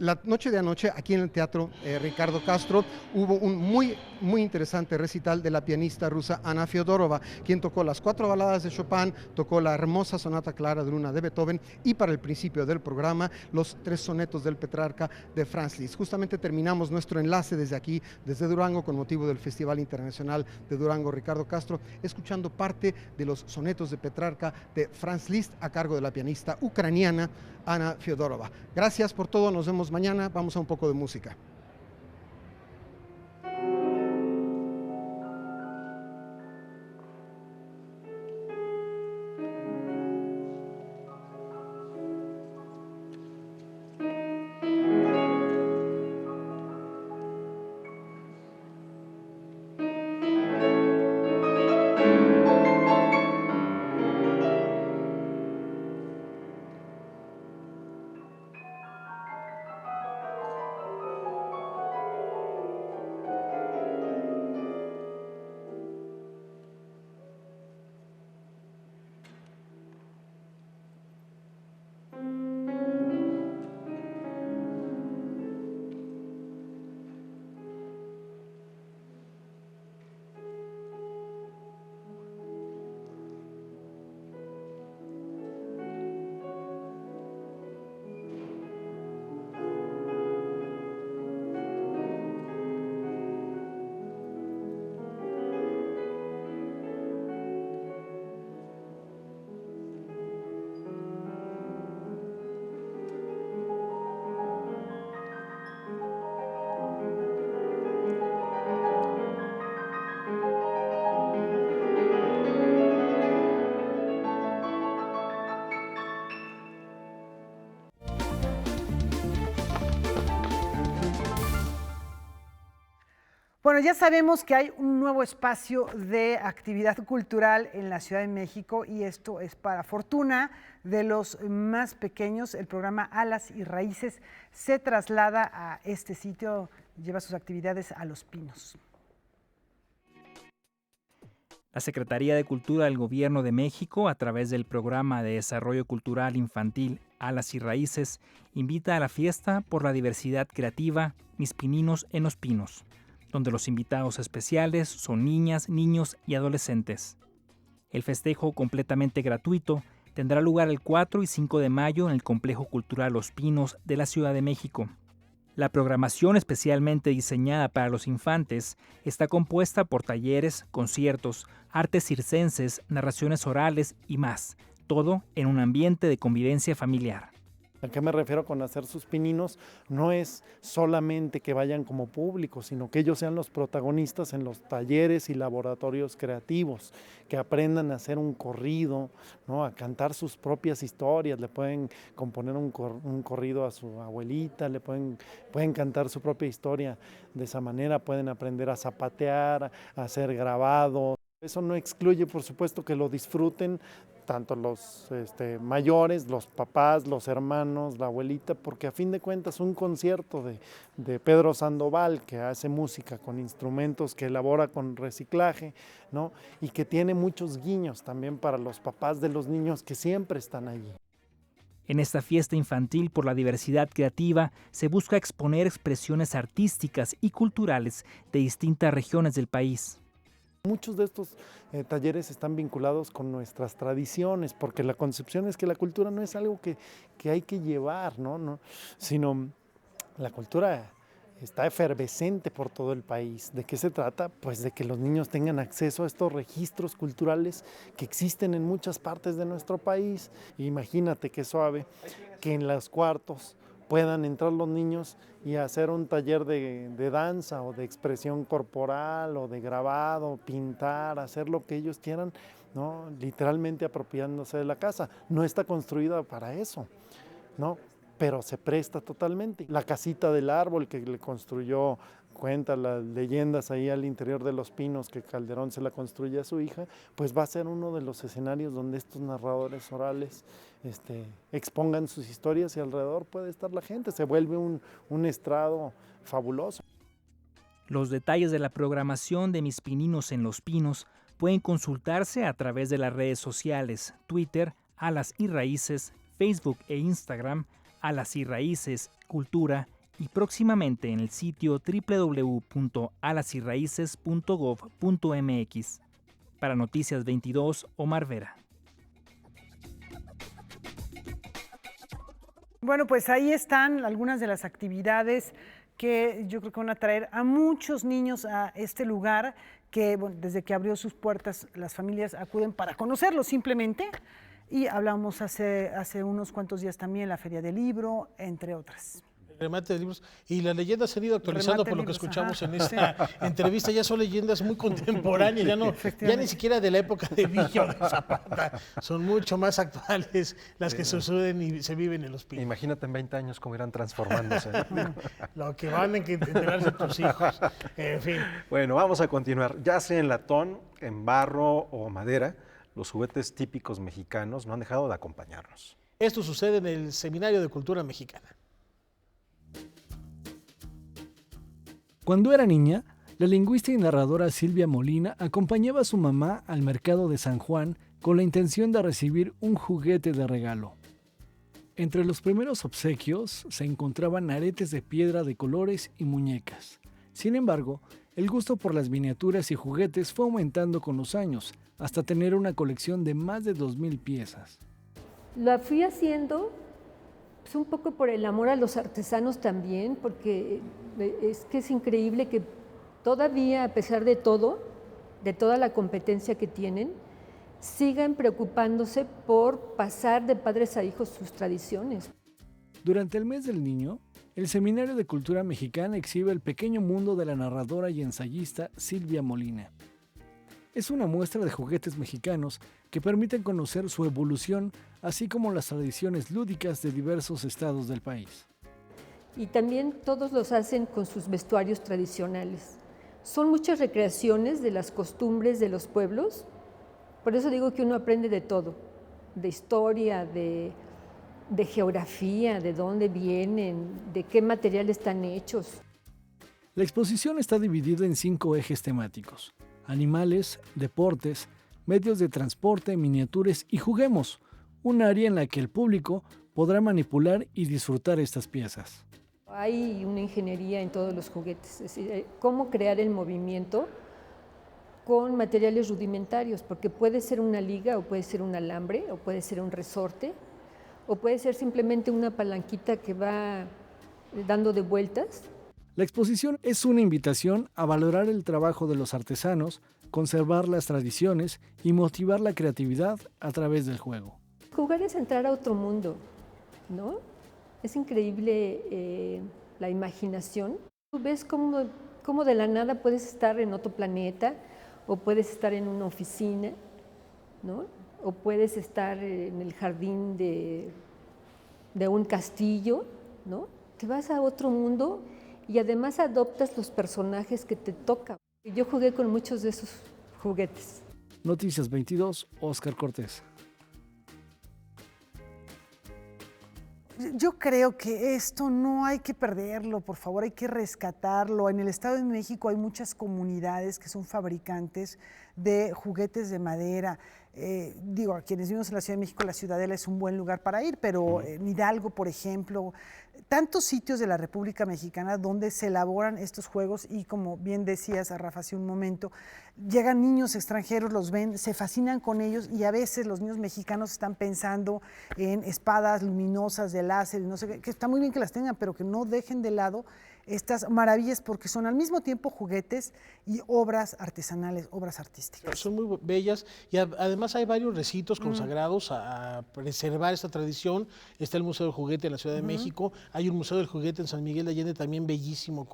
la noche de anoche, aquí en el Teatro Ricardo Castro, hubo un muy interesante recital de la pianista rusa Anna Fiodorova, quien tocó las 4 baladas de Chopin, tocó la hermosa Sonata Clara de Luna de Beethoven y para el principio del programa los 3 sonetos del Petrarca de Franz Liszt. Justamente terminamos nuestro enlace desde aquí, desde Durango, con motivo del Festival Internacional de Durango Ricardo Castro, escuchando parte de los sonetos de Petrarca de Franz Liszt a cargo de la pianista ucraniana Anna Fiodorova. Gracias por todo, nos vemos mañana, vamos a un poco de música. Bueno, ya sabemos que hay un nuevo espacio de actividad cultural en la Ciudad de México y esto es para fortuna de los más pequeños. El programa Alas y Raíces se traslada a este sitio, lleva sus actividades a Los Pinos. La Secretaría de Cultura del Gobierno de México, a través del Programa de Desarrollo Cultural Infantil Alas y Raíces, invita a la fiesta por la diversidad creativa Mis Pininos en Los Pinos, donde los invitados especiales son niñas, niños y adolescentes. El festejo, completamente gratuito, tendrá lugar el 4 y 5 de mayo en el Complejo Cultural Los Pinos de la Ciudad de México. La programación especialmente diseñada para los infantes está compuesta por talleres, conciertos, artes circenses, narraciones orales y más, todo en un ambiente de convivencia familiar. ¿A qué me refiero con hacer sus pininos? No es solamente que vayan como público, sino que ellos sean los protagonistas en los talleres y laboratorios creativos, que aprendan a hacer un corrido, ¿no? A cantar sus propias historias, le pueden componer un corrido a su abuelita, pueden cantar su propia historia, de esa manera pueden aprender a zapatear, a hacer grabados. Eso no excluye, por supuesto, que lo disfruten tanto los mayores, los papás, los hermanos, la abuelita, porque a fin de cuentas un concierto de Pedro Sandoval, que hace música con instrumentos que elabora con reciclaje, ¿no? Y que tiene muchos guiños también para los papás de los niños que siempre están allí. En esta fiesta infantil por la diversidad creativa se busca exponer expresiones artísticas y culturales de distintas regiones del país. Muchos de estos talleres están vinculados con nuestras tradiciones, porque la concepción es que la cultura no es algo que hay que llevar, ¿no? Sino la cultura está efervescente por todo el país. ¿De qué se trata? Pues de que los niños tengan acceso a estos registros culturales que existen en muchas partes de nuestro país. Imagínate qué suave que en los cuartos puedan entrar los niños y hacer un taller de danza o de expresión corporal o de grabado, pintar, hacer lo que ellos quieran, ¿no? Literalmente apropiándose de la casa. No está construida para eso, ¿no? Pero se presta totalmente. La casita del árbol que le construyó, cuenta las leyendas ahí al interior de Los Pinos, que Calderón se la construye a su hija, pues va a ser uno de los escenarios donde estos narradores orales expongan sus historias y alrededor puede estar la gente. Se vuelve un estrado fabuloso. Los detalles de la programación de Mis Pininos en Los Pinos pueden consultarse a través de las redes sociales, Twitter, Alas y Raíces, Facebook e Instagram, Alas y Raíces, Cultura, y próximamente en el sitio www.alasyraíces.gov.mx. Para Noticias 22, Omar Vera. Bueno, pues ahí están algunas de las actividades que yo creo que van a traer a muchos niños a este lugar que, bueno, desde que abrió sus puertas las familias acuden para conocerlo simplemente. Y hablamos hace unos cuantos días también la Feria del Libro, entre otras. Remate de libros. Y las leyendas se han ido actualizando por lo que escuchamos en esta entrevista. Ya son leyendas muy contemporáneas, ya ni siquiera de la época de Villa o de Zapata. Son mucho más actuales las que suceden y se viven en Los Pinos. Imagínate en 20 años cómo irán transformándose. Lo que van a enterarse tus hijos. En fin. Bueno, vamos a continuar. Ya sea en latón, en barro o madera, los juguetes típicos mexicanos no han dejado de acompañarnos. Esto sucede en el Seminario de Cultura Mexicana. Cuando era niña, la lingüista y narradora Silvia Molina acompañaba a su mamá al mercado de San Juan con la intención de recibir un juguete de regalo. Entre los primeros obsequios se encontraban aretes de piedra de colores y muñecas. Sin embargo, el gusto por las miniaturas y juguetes fue aumentando con los años, hasta tener una colección de más de 2,000 piezas. Lo fui haciendo pues, un poco por el amor a los artesanos también, porque es que es increíble que todavía, a pesar de todo, de toda la competencia que tienen, sigan preocupándose por pasar de padres a hijos sus tradiciones. Durante el mes del niño, el Seminario de Cultura Mexicana exhibe el pequeño mundo de la narradora y ensayista Silvia Molina. Es una muestra de juguetes mexicanos que permiten conocer su evolución, así como las tradiciones lúdicas de diversos estados del país. Y también todos los hacen con sus vestuarios tradicionales. Son muchas recreaciones de las costumbres de los pueblos, por eso digo que uno aprende de todo, de historia, de geografía, de dónde vienen, de qué material están hechos. La exposición está dividida en 5 ejes temáticos: animales, deportes, medios de transporte, miniaturas y juguemos, un área en la que el público podrá manipular y disfrutar estas piezas. Hay una ingeniería en todos los juguetes, es decir, cómo crear el movimiento con materiales rudimentarios, porque puede ser una liga o puede ser un alambre o puede ser un resorte o puede ser simplemente una palanquita que va dando de vueltas. La exposición es una invitación a valorar el trabajo de los artesanos, conservar las tradiciones y motivar la creatividad a través del juego. Jugar es entrar a otro mundo, ¿no? Es increíble la imaginación. Tú ves cómo de la nada puedes estar en otro planeta o puedes estar en una oficina, ¿no? O puedes estar en el jardín de un castillo, ¿no? Te vas a otro mundo y además adoptas los personajes que te tocan. Yo jugué con muchos de esos juguetes. Noticias 22, Óscar Cortés. Yo creo que esto no hay que perderlo, por favor, hay que rescatarlo. En el Estado de México hay muchas comunidades que son fabricantes de juguetes de madera. Digo, a quienes vivimos en la Ciudad de México, la Ciudadela es un buen lugar para ir, pero en Hidalgo, por ejemplo, tantos sitios de la República Mexicana donde se elaboran estos juegos y, como bien decías, Rafa, hace un momento, llegan niños extranjeros, los ven, se fascinan con ellos y a veces los niños mexicanos están pensando en espadas luminosas de láser y no sé qué, que está muy bien que las tengan, pero que no dejen de lado estas maravillas porque son al mismo tiempo juguetes y obras artesanales, obras artísticas. Son muy bellas y además hay varios recintos consagrados a preservar esta tradición. Está el Museo del Juguete en la Ciudad de México, hay un Museo del Juguete en San Miguel de Allende también bellísimo,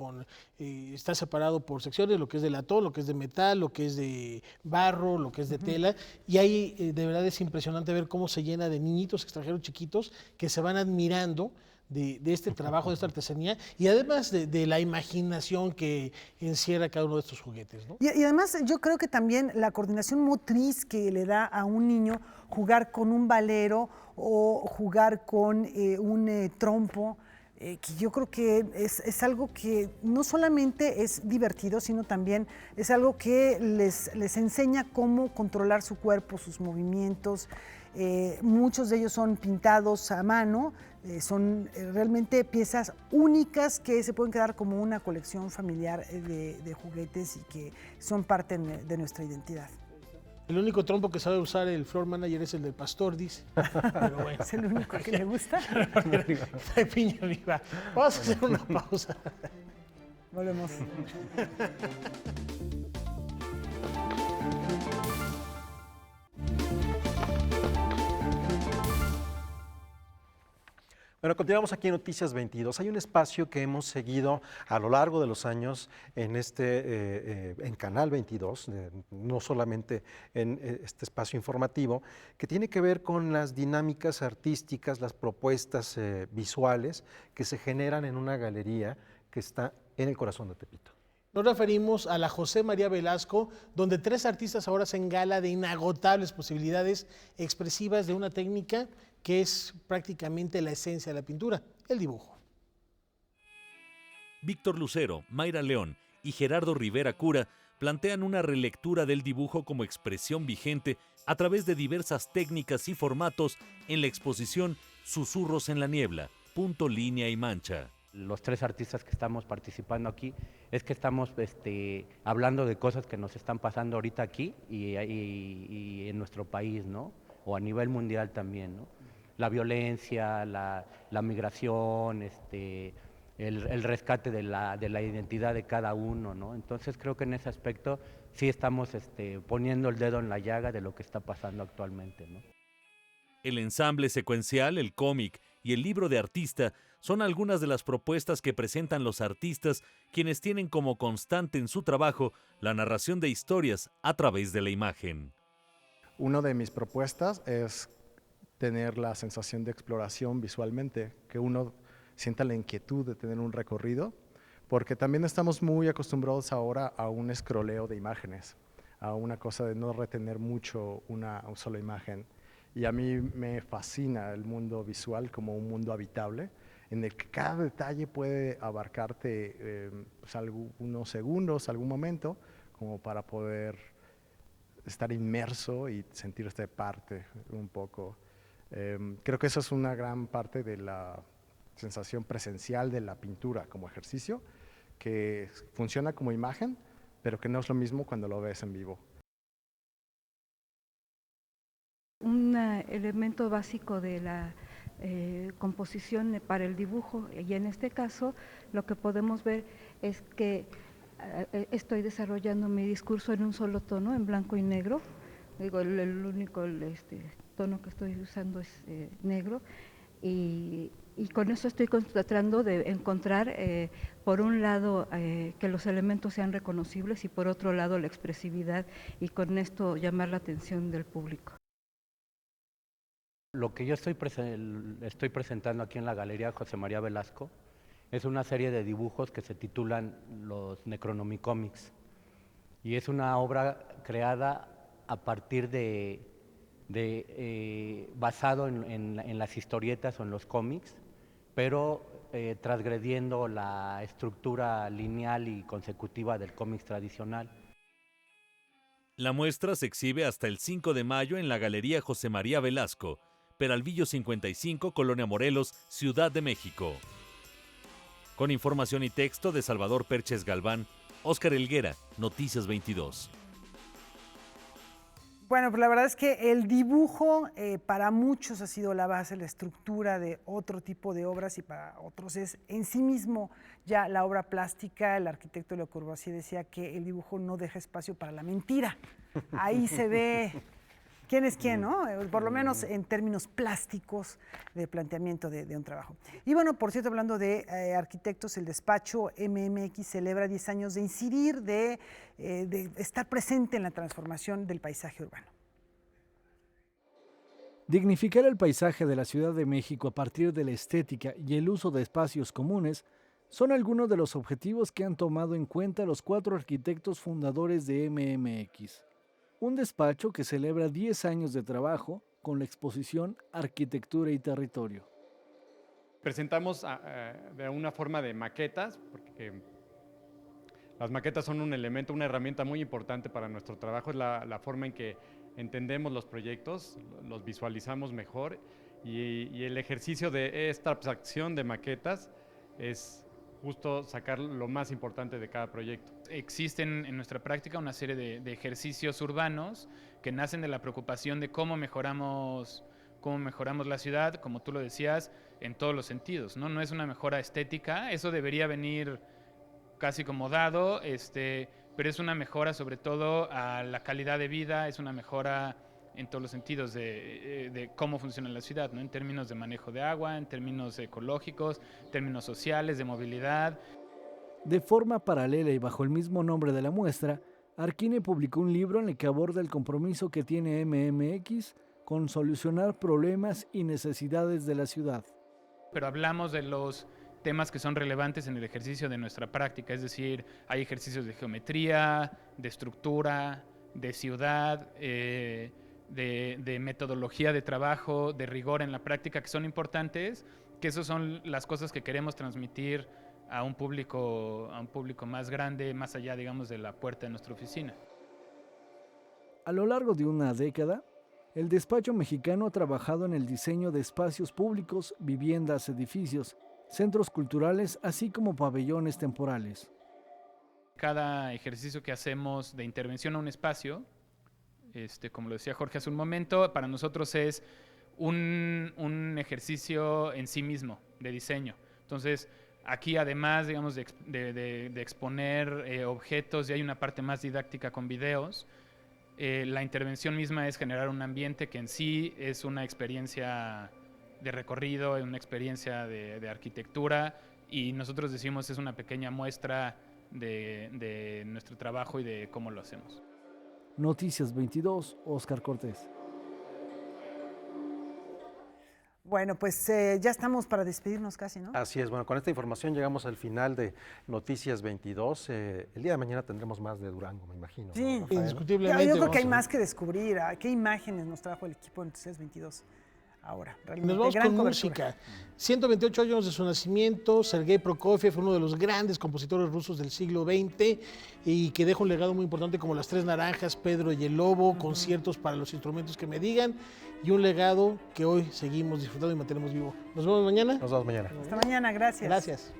está separado por secciones, lo que es de latón, lo que es de metal, lo que es de barro, lo que es de tela, y ahí de verdad es impresionante ver cómo se llena de niñitos extranjeros chiquitos que se van admirando de este trabajo, de esta artesanía, y además de la imaginación que encierra cada uno de estos juguetes, ¿no? Y además yo creo que también la coordinación motriz que le da a un niño jugar con un valero o jugar con un trompo, que yo creo que es algo que no solamente es divertido, sino también es algo que les enseña cómo controlar su cuerpo, sus movimientos. Muchos de ellos son pintados a mano, son realmente piezas únicas que se pueden quedar como una colección familiar de juguetes y que son parte de nuestra identidad. El único trompo que sabe usar el floor manager es el del pastor, dice. Pero bueno. ¿Es el único que le gusta? De piña viva. Vamos a hacer una pausa. Volvemos. Bueno, continuamos aquí en Noticias 22. Hay un espacio que hemos seguido a lo largo de los años en Canal 22, no solamente en este espacio informativo, que tiene que ver con las dinámicas artísticas, las propuestas visuales que se generan en una galería que está en el corazón de Tepito. Nos referimos a la José María Velasco, donde 3 artistas ahora se engala de inagotables posibilidades expresivas de una técnica que es prácticamente la esencia de la pintura, el dibujo. Víctor Lucero, Mayra León y Gerardo Rivera Cura plantean una relectura del dibujo como expresión vigente a través de diversas técnicas y formatos en la exposición Susurros en la Niebla, Punto, Línea y Mancha. Los 3 artistas que estamos participando aquí es que estamos hablando de cosas que nos están pasando ahorita aquí y en nuestro país, ¿no? O a nivel mundial también, ¿no? La violencia, la migración, el rescate de la identidad de cada uno, ¿no? Entonces creo que en ese aspecto sí estamos poniendo el dedo en la llaga de lo que está pasando actualmente, ¿no? El ensamble secuencial, el cómic y el libro de artista son algunas de las propuestas que presentan los artistas, quienes tienen como constante en su trabajo la narración de historias a través de la imagen. Una de mis propuestas es tener la sensación de exploración visualmente, que uno sienta la inquietud de tener un recorrido, porque también estamos muy acostumbrados ahora a un escroleo de imágenes, a una cosa de no retener mucho una sola imagen. Y a mí me fascina el mundo visual como un mundo habitable, en el que cada detalle puede abarcarte unos segundos, algún momento, como para poder estar inmerso y sentirte parte un poco. Creo que eso es una gran parte de la sensación presencial de la pintura como ejercicio, que funciona como imagen, pero que no es lo mismo cuando lo ves en vivo. Un elemento básico de la composición para el dibujo, y en este caso lo que podemos ver es que estoy desarrollando mi discurso en un solo tono, en blanco y negro. Digo, el único tono que estoy usando es negro, y con eso estoy tratando de encontrar, por un lado, que los elementos sean reconocibles, y por otro lado, la expresividad, y con esto llamar la atención del público. Lo que yo estoy presentando aquí en la Galería José María Velasco es una serie de dibujos que se titulan los Necronomicomics, y es una obra creada a partir basado en las historietas o en los cómics, pero transgrediendo la estructura lineal y consecutiva del cómic tradicional. La muestra se exhibe hasta el 5 de mayo en la Galería José María Velasco, Peralvillo 55, Colonia Morelos, Ciudad de México. Con información y texto de Salvador Perches Galván, Óscar Helguera, Noticias 22. Bueno, pues la verdad es que el dibujo para muchos ha sido la base, la estructura de otro tipo de obras y para otros es en sí mismo ya la obra plástica. El arquitecto Le Corbusier decía que el dibujo no deja espacio para la mentira. Ahí se ve quién es quién, ¿no? Por lo menos en términos plásticos de planteamiento de un trabajo. Y bueno, por cierto, hablando de arquitectos, el despacho MMX celebra 10 años de incidir, de estar presente en la transformación del paisaje urbano. Dignificar el paisaje de la Ciudad de México a partir de la estética y el uso de espacios comunes son algunos de los objetivos que han tomado en cuenta los 4 arquitectos fundadores de MMX. Un despacho que celebra 10 años de trabajo con la exposición Arquitectura y Territorio. Presentamos de una forma de maquetas, porque las maquetas son un elemento, una herramienta muy importante para nuestro trabajo, es la forma en que entendemos los proyectos, los visualizamos mejor y el ejercicio de esta abstracción de maquetas es justo sacar lo más importante de cada proyecto. Existen en nuestra práctica una serie de ejercicios urbanos que nacen de la preocupación de cómo mejoramos la ciudad, como tú lo decías, en todos los sentidos, ¿no? No es una mejora estética, eso debería venir casi como dado, pero es una mejora sobre todo a la calidad de vida, es una mejora en todos los sentidos de cómo funciona la ciudad, ¿no? En términos de manejo de agua, en términos ecológicos, en términos sociales, de movilidad. De forma paralela y bajo el mismo nombre de la muestra, Arquine publicó un libro en el que aborda el compromiso que tiene MMX con solucionar problemas y necesidades de la ciudad. Pero hablamos de los temas que son relevantes en el ejercicio de nuestra práctica, es decir, hay ejercicios de geometría, de estructura, de ciudad, de metodología de trabajo, de rigor en la práctica, que son importantes, que esas son las cosas que queremos transmitir a un público más grande, más allá, digamos, de la puerta de nuestra oficina. A lo largo de una década, el despacho mexicano ha trabajado en el diseño de espacios públicos, viviendas, edificios, centros culturales, así como pabellones temporales. Cada ejercicio que hacemos de intervención a un espacio, como lo decía Jorge hace un momento, para nosotros es un ejercicio en sí mismo, de diseño. Entonces, aquí además, digamos, de exponer objetos, y hay una parte más didáctica con videos, la intervención misma es generar un ambiente que en sí es una experiencia de recorrido, es una experiencia de arquitectura, y nosotros decimos es una pequeña muestra de nuestro trabajo y de cómo lo hacemos. Noticias 22, Óscar Cortés. Bueno, pues ya estamos para despedirnos casi, ¿no? Así es, bueno, con esta información llegamos al final de Noticias 22. El día de mañana tendremos más de Durango, me imagino. Sí, ¿no, indiscutiblemente. Yo creo que hay más que descubrir. ¿Qué imágenes nos trajo el equipo de Noticias 22? Ahora, realmente, nos vamos gran con cobertura. música. 128 años de su nacimiento, Sergei Prokofiev fue uno de los grandes compositores rusos del siglo XX y que deja un legado muy importante como Las Tres Naranjas, Pedro y el Lobo, conciertos para los instrumentos que me digan, y un legado que hoy seguimos disfrutando y mantenemos vivo. Nos vemos mañana. Nos vemos mañana. Hasta mañana, gracias. Gracias.